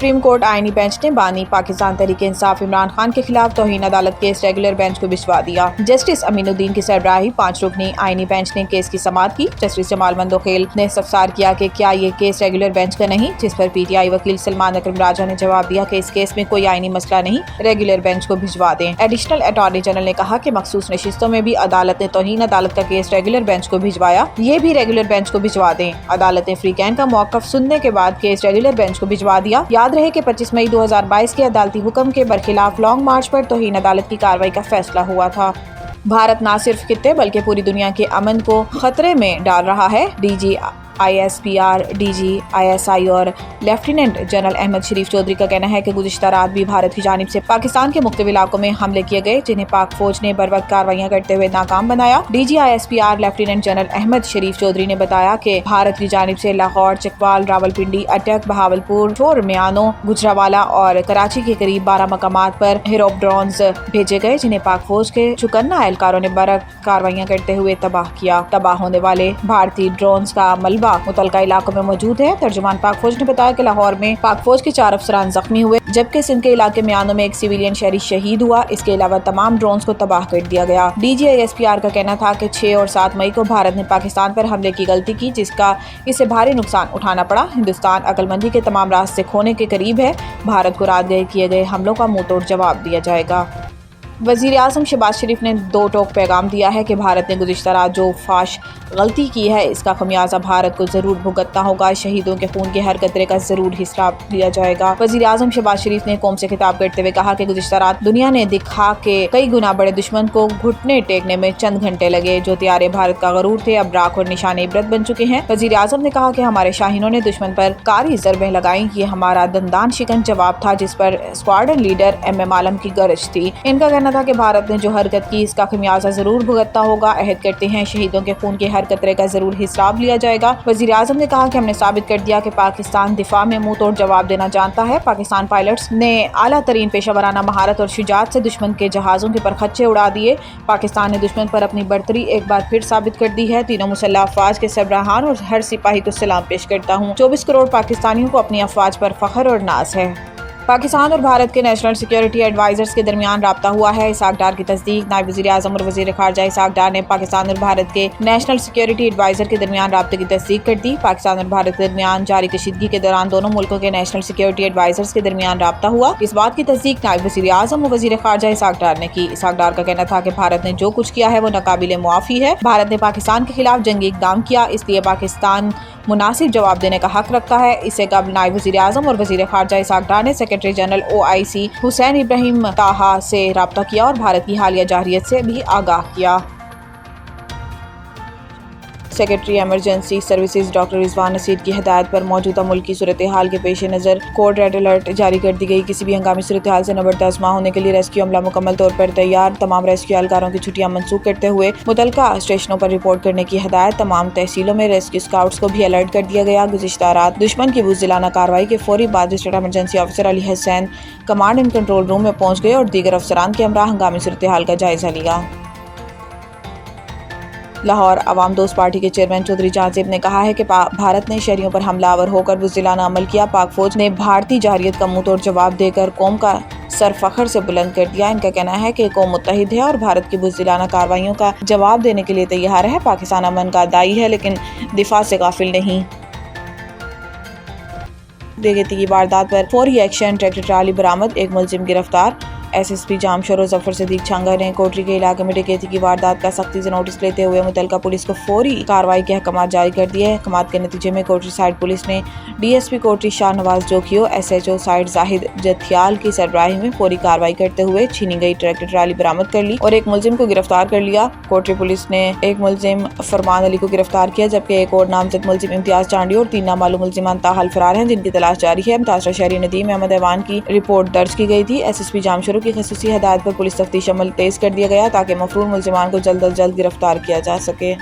Supreme court آئینی bench نے بانی پاکستان تحریک انصاف عمران خان کے خلاف توہین عدالت کیس ریگولر بینچ کو بھجوا دیا۔ جسٹس امین الدین کی سربراہی 5 رکنی آئینی بینچ نے کیس کی سماعت کی۔ جسٹس جمال مندوخیل نے استفسار کیا کہ کیا یہ کیس ریگولر بینچ کا نہیں، جس پر پی ٹی آئی وکیل سلمان اکرم راجہ نے جواب دیا کہ اس کیس میں کوئی آئینی مسئلہ نہیں، ریگولر بینچ کو بھجوا دیں۔ ایڈیشنل اٹارنی جنرل نے کہا کہ مخصوص نشستوں میں بھی عدالت نے توہین عدالت کا کیس ریگولر بینچ کو بھجوایا، یہ بھی ریگولر بینچ کو بھجوا دیں۔ عدالت نے فریقین کا موقف سننے کے بعد کیس ریگولر بینچ کو بھجوا دیا۔ یاد رہے کہ 25 مئی 2022 کے عدالتی حکم کے برخلاف لانگ مارچ پر توہین عدالت کی کارروائی کا فیصلہ ہوا تھا۔ بھارت نہ صرف خطے بلکہ پوری دنیا کے امن کو خطرے میں ڈال رہا ہے۔ ڈی جی ISPR، ڈی جی ISI اور لیفٹیننٹ جنرل احمد شریف چودھری کا کہنا ہے کہ گزشتہ رات بھی بھارت کی جانب سے پاکستان کے مختلف علاقوں میں حملے کیے گئے، جنہیں پاک فوج نے بروقت کارروائیاں کرتے ہوئے ناکام بنایا۔ ڈی جی ISPR lieutenant general Ahmed Sharif Chaudhry نے بتایا کہ بھارت کی جانب سے لاہور، چکوال، راولپنڈی، اٹک، بہاولپور، چور میانو، گجرانوالہ اور کراچی کے قریب 12 مقامات پر ہیروپ ڈرونز بھیجے گئے، جنہیں پاک فوج کے چوکنا اہلکاروں نے بروقت کارروائیاں کرتے ہوئے تباہ کیا۔ تباہ ہونے والے بھارتی ڈرونز کا ملبہ متعلقہ علاقوں میں موجود ہے۔ ترجمان پاک فوج نے بتایا کہ لاہور میں پاک فوج کے 4 افسران زخمی ہوئے، جبکہ سندھ کے علاقے میانو میں ایک سویلین شہری شہید ہوا۔ اس کے علاوہ تمام ڈرونز کو تباہ کر دیا گیا۔ ڈی جی ISPR کا کہنا تھا کہ 6 اور 7 مئی کو بھارت نے پاکستان پر حملے کی غلطی کی، جس کا اسے بھاری نقصان اٹھانا پڑا۔ ہندوستان عقل مندی کے تمام راستے کھونے کے قریب ہے۔ بھارت کو رات گئے کیے گئے حملوں کا منہ توڑ جواب دیا جائے گا۔ وزیر اعظم شہباز شریف نے 2 ٹوک پیغام دیا ہے کہ بھارت نے گزشتہ رات جو فاش غلطی کی ہے، اس کا خمیازہ بھارت کو ضرور بھگتنا ہوگا۔ شہیدوں کے خون کے ہر قطرے کا ضرور حساب لیا جائے گا۔ وزیر اعظم شہباز شریف نے قوم سے خطاب کرتے ہوئے کہا کہ گزشتہ رات دنیا نے دکھا کہ کئی گنا بڑے دشمن کو گھٹنے ٹیکنے میں چند گھنٹے لگے۔ جو طیارے بھارت کا غرور تھے اب راکھ اور نشان عبرت بن چکے ہیں۔ وزیر اعظم نے کہا کہ ہمارے شاہینوں نے دشمن پر کاری ضربیں لگائیں، یہ ہمارا دندان شکن جواب تھا، جس پر اسکواڈرن لیڈر MM عالم کی گرج تھی۔ ان کا کہنا تھا کہ بھارت نے جو حرکت کی، اس کا خمیازہ ضرور بھگتنا ہوگا۔ عہد کرتے ہیں شہیدوں کے خون کے ہر قطرے کا ضرور حساب لیا جائے گا۔ وزیر اعظم نے کہا کہ ہم نے ثابت کر دیا کہ پاکستان دفاع میں منہ توڑ جواب دینا جانتا ہے۔ پاکستان پائلٹس نے اعلیٰ ترین پیشہ ورانہ مہارت اور شجاعت سے دشمن کے جہازوں کے پرخچے اڑا دیے۔ پاکستان نے دشمن پر اپنی برتری ایک بار پھر ثابت کر دی ہے۔ تینوں مسلح افواج کے سربراہان اور ہر سپاہی کو سلام پیش کرتا ہوں۔ 24 کروڑ پاکستانیوں کو اپنی افواج پر فخر اور ناز ہے۔ پاکستان اور بھارت کے نیشنل سیکیورٹی ایڈوائزرز کے درمیان رابطہ ہوا ہے۔ اسحاق ڈار کی تصدیق۔ نائب وزیر اعظم اور وزیر خارجہ اسحاق ڈار نے پاکستان اور بھارت کے نیشنل سیکیورٹی ایڈوائزر کے درمیان رابطے کی تصدیق کر دی۔ پاکستان اور بھارت کے درمیان جاری کشیدگی کے دوران دونوں ملکوں کے نیشنل سیکیورٹی ایڈوائزرز کے درمیان رابطہ ہوا۔ اس بات کی تصدیق نائب وزیر اعظم اور وزیر خارجہ اسحاق ڈار نے کی۔ اسحاق ڈار کا کہنا تھا کہ بھارت نے جو کچھ کیا ہے وہ ناقابل معافی ہے۔ بھارت نے پاکستان کے خلاف جنگی اقدام کیا، اس لیے پاکستان مناسب جواب دینے کا حق رکھتا ہے۔ اس سے قبل نائب وزیر اعظم اور وزیر خارجہ اسحاق ڈار نے سیکرٹری جنرل OIC حسین ابراہیم طاہا سے رابطہ کیا اور بھارت کی حالیہ جارحیت سے بھی آگاہ کیا۔ سیکرٹری ایمرجنسی سروسز ڈاکٹر رضوان نصیر کی ہدایت پر موجودہ ملکی صورتحال کے پیش نظر کوڈ ریڈ الرٹ جاری کر دی گئی۔ کسی بھی ہنگامی صورتحال سے نبرد آزما ہونے کے لیے ریسکیو عملہ مکمل طور پر تیار۔ تمام ریسکیو اہلکاروں کی چھٹیاں منسوخ کرتے ہوئے متعلقہ اسٹیشنوں پر رپورٹ کرنے کی ہدایت۔ تمام تحصیلوں میں ریسکیو اسکاؤٹس کو بھی الرٹ کر دیا گیا۔ گزشتہ رات دشمن کی بزدلانہ کارروائی کے فوری بعد district emergency officer Ali Hussain command and control room میں پہنچ گئے اور دیگر افسران کے ہمراہ ہنگامی صورتحال کا جائزہ لیا۔ لاہور عوام دوست پارٹی کے چیئرمین چودھری جہاں زیب نے کہا ہے کہ بھارت نے شہریوں پر حملہ آور ہو کر بزدلانہ عمل کیا۔ پاک فوج نے بھارتی جارحیت کا منہ توڑ جواب دے کر قوم کا سر فخر سے بلند کر دیا۔ ان کا کہنا ہے کہ قوم متحد ہے اور بھارت کی بزدلانہ کارروائیوں کا جواب دینے کے لیے تیار ہے۔ پاکستان امن کا داعی ہے لیکن دفاع سے غافل نہیں۔ ڈکیتی کی واردات پر فوری ایکشن، ٹریکٹر ٹرالی برآمد، ایک ملزم گرفتار۔ SSP جامشور اور ظفر صدیق چھانگا نے کوٹری کے علاقے میں ڈکیتی کی واردات کا سختی سے نوٹس لیتے ہوئے متعلقہ پولیس کو فوری کارروائی کے احکامات جاری کر دیے۔ احکامات کے نتیجے میں کوٹری سائیڈ پولیس نے DSP Kotri Shah Nawaz جوکھیو، SHO side زاہد جتھیال کی سربراہی میں فوری کارروائی کرتے ہوئے چھینی گئی ٹریکٹر ٹرالی برآمد کر لی اور ایک ملزم کو گرفتار کر لیا۔ کوٹری پولیس نے ایک ملزم فرمان علی کو گرفتار کیا، جبکہ ایک اور نامزد ملزم امتیاز چانڈی اور 3 نامعلوم ملزمان تاحال فرار ہیں، جن کی تلاش جاری ہے۔ متاثرہ شہری ندیم احمد ایوان کی رپورٹ درج کی گئی تھی۔ SSP جامشورو کی خصوصی ہدایت پر پولیس تفتیش عمل تیز کر دیا گیا تاکہ مفرور ملزمان کو جلد از جلد گرفتار کیا جا سکے۔